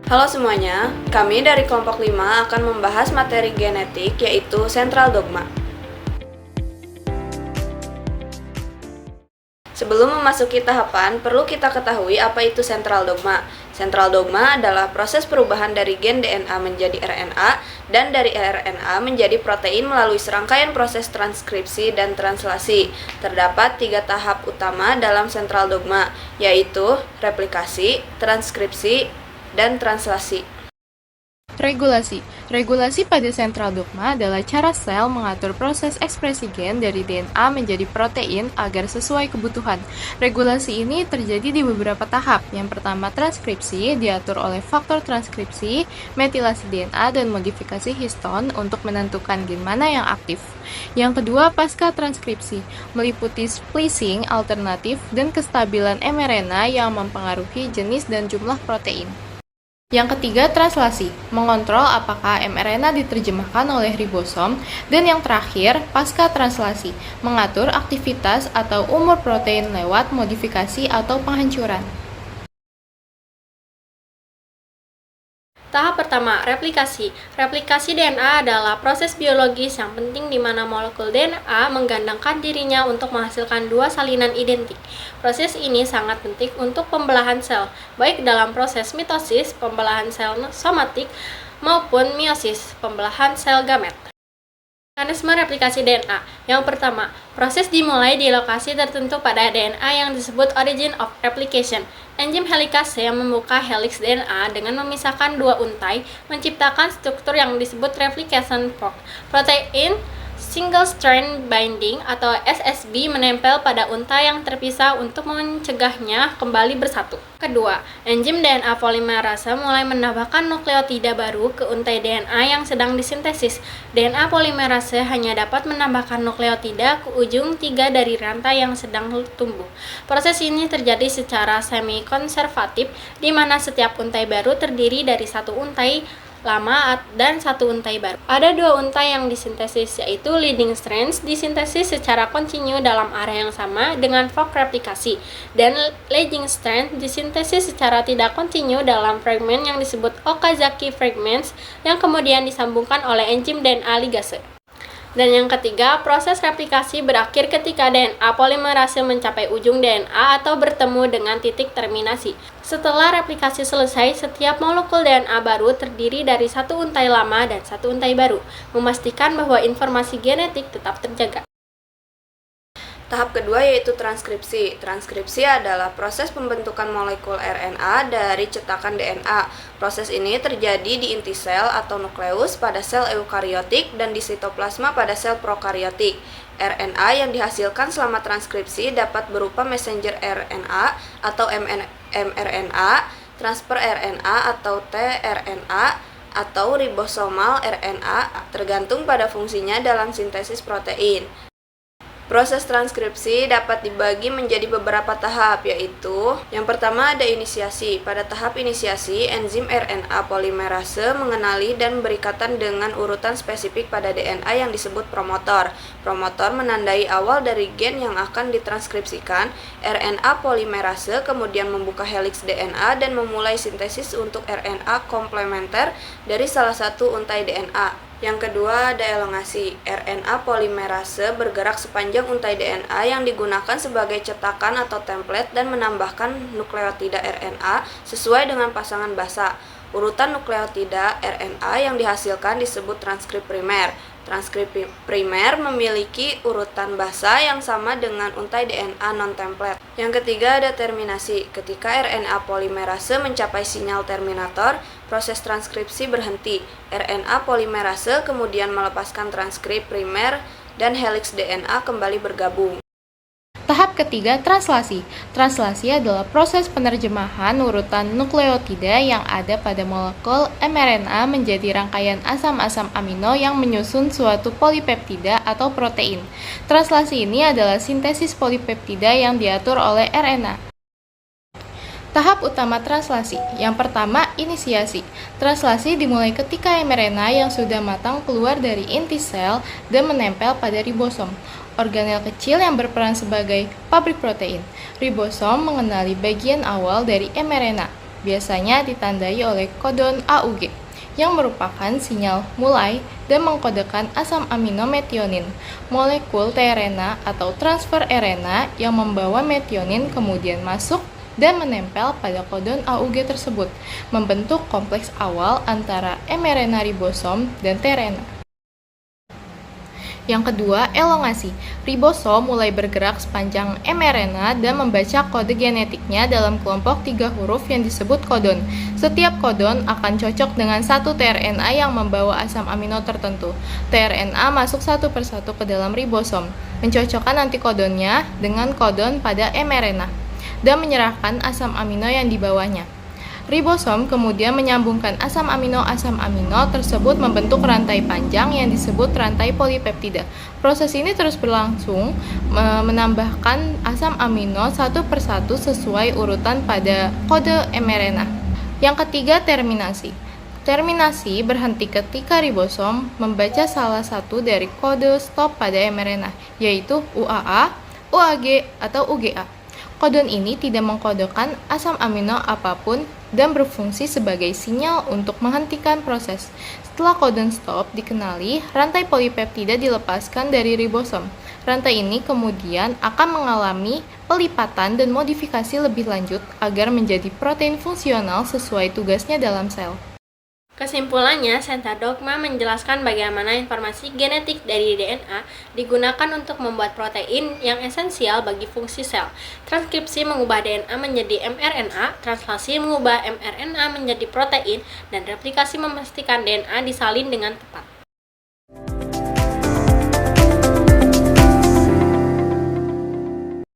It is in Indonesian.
Halo semuanya, kami dari kelompok 5 akan membahas materi genetik yaitu sentral dogma. Sebelum memasuki tahapan, perlu kita ketahui apa itu sentral dogma. Sentral dogma adalah proses perubahan dari gen DNA menjadi RNA dan dari RNA menjadi protein melalui serangkaian proses transkripsi dan translasi. Terdapat 3 tahap utama dalam sentral dogma, yaitu replikasi, transkripsi, dan translasi. Regulasi. Regulasi pada sentral dogma adalah cara sel mengatur proses ekspresi gen dari DNA menjadi protein agar sesuai kebutuhan. Regulasi ini terjadi di beberapa tahap. Yang pertama, transkripsi diatur oleh faktor transkripsi, metilasi DNA, dan modifikasi histon untuk menentukan gen mana yang aktif. Yang kedua, pasca transkripsi, meliputi splicing alternatif dan kestabilan mRNA yang mempengaruhi jenis dan jumlah protein. Yang ketiga, translasi, mengontrol apakah mRNA diterjemahkan oleh ribosom. Dan yang terakhir, pasca translasi, mengatur aktivitas atau umur protein lewat modifikasi atau penghancuran. Tahap pertama, replikasi. Replikasi DNA adalah proses biologis yang penting di mana molekul DNA menggandengkan dirinya untuk menghasilkan 2 salinan identik. Proses ini sangat penting untuk pembelahan sel, baik dalam proses mitosis, pembelahan sel somatik, maupun meiosis, pembelahan sel gamet. Mekanisme replikasi DNA. Yang pertama, proses dimulai di lokasi tertentu pada DNA yang disebut origin of replication. Enzim helikase yang membuka heliks DNA dengan memisahkan 2 untai menciptakan struktur yang disebut replication fork. Protein single strand binding atau SSB menempel pada untai yang terpisah untuk mencegahnya kembali bersatu. Kedua, enzim DNA polimerase mulai menambahkan nukleotida baru ke untai DNA yang sedang disintesis. DNA polimerase hanya dapat menambahkan nukleotida ke ujung 3 dari rantai yang sedang tumbuh. Proses ini terjadi secara semi-konservatif, di mana setiap untai baru terdiri dari 1 untai lama dan 1 untai baru. Ada 2 untai yang disintesis, yaitu leading strands disintesis secara kontinu dalam area yang sama dengan fork replikasi, dan lagging strands disintesis secara tidak kontinu dalam fragmen yang disebut Okazaki fragments yang kemudian disambungkan oleh enzim DNA ligase. Dan yang ketiga, proses replikasi berakhir ketika DNA polimerase mencapai ujung DNA atau bertemu dengan titik terminasi. Setelah replikasi selesai, setiap molekul DNA baru terdiri dari 1 untai lama dan 1 untai baru, memastikan bahwa informasi genetik tetap terjaga. Tahap kedua yaitu transkripsi. Transkripsi adalah proses pembentukan molekul RNA dari cetakan DNA. Proses ini terjadi di inti sel atau nukleus pada sel eukariotik dan di sitoplasma pada sel prokariotik. RNA yang dihasilkan selama transkripsi dapat berupa messenger RNA atau mRNA, transfer RNA atau tRNA, atau ribosomal RNA, tergantung pada fungsinya dalam sintesis protein. Proses transkripsi dapat dibagi menjadi beberapa tahap, yaitu yang pertama ada inisiasi. Pada tahap inisiasi, enzim RNA polimerase mengenali dan berikatan dengan urutan spesifik pada DNA yang disebut promotor. Promotor menandai awal dari gen yang akan ditranskripsikan. RNA polimerase kemudian membuka heliks DNA dan memulai sintesis untuk RNA komplementer dari salah satu untai DNA. Yang kedua ada elongasi. RNA polimerase bergerak sepanjang untai DNA yang digunakan sebagai cetakan atau template dan menambahkan nukleotida RNA sesuai dengan pasangan basa. Urutan nukleotida RNA yang dihasilkan disebut transkrip primer. Transkrip primer memiliki urutan basa yang sama dengan untai DNA non-template. Yang ketiga ada terminasi. Ketika RNA polimerase mencapai sinyal terminator, proses transkripsi berhenti. RNA polimerase kemudian melepaskan transkrip primer dan heliks DNA kembali bergabung. Tahap ketiga, translasi. Translasi adalah proses penerjemahan urutan nukleotida yang ada pada molekul mRNA menjadi rangkaian asam-asam amino yang menyusun suatu polipeptida atau protein. Translasi ini adalah sintesis polipeptida yang diatur oleh RNA. Tahap utama translasi. Yang pertama, inisiasi. Translasi dimulai ketika mRNA yang sudah matang keluar dari inti sel dan menempel pada ribosom, organel kecil yang berperan sebagai pabrik protein. Ribosom mengenali bagian awal dari mRNA. biasanya ditandai oleh kodon AUG, yang merupakan sinyal mulai dan mengkodekan asam amino metionin. Molekul tRNA atau transfer RNA yang membawa metionin kemudian masuk dan menempel pada kodon AUG tersebut, membentuk kompleks awal antara mRNA ribosom dan tRNA. Yang kedua, elongasi. Ribosom mulai bergerak sepanjang mRNA dan membaca kode genetiknya dalam kelompok 3 huruf yang disebut kodon. Setiap kodon akan cocok dengan satu tRNA yang membawa asam amino tertentu. tRNA masuk satu persatu ke dalam ribosom, mencocokkan antikodonnya dengan kodon pada mRNA, dan menyerahkan asam amino yang dibawanya. Ribosom kemudian menyambungkan asam amino tersebut membentuk rantai panjang yang disebut rantai polipeptida. Proses ini terus berlangsung, menambahkan asam amino satu persatu sesuai urutan pada kode mRNA. Yang ketiga, terminasi. Terminasi berhenti ketika ribosom membaca salah satu dari kode stop pada mRNA, yaitu UAA, UAG, atau UGA. Kodon ini tidak mengkodekan asam amino apapun dan berfungsi sebagai sinyal untuk menghentikan proses. Setelah kodon stop dikenali, rantai polipeptida dilepaskan dari ribosom. Rantai ini kemudian akan mengalami pelipatan dan modifikasi lebih lanjut agar menjadi protein fungsional sesuai tugasnya dalam sel. Kesimpulannya, Senta Dogma menjelaskan bagaimana informasi genetik dari DNA digunakan untuk membuat protein yang esensial bagi fungsi sel. Transkripsi mengubah DNA menjadi mRNA, translasi mengubah mRNA menjadi protein, dan replikasi memastikan DNA disalin dengan tepat.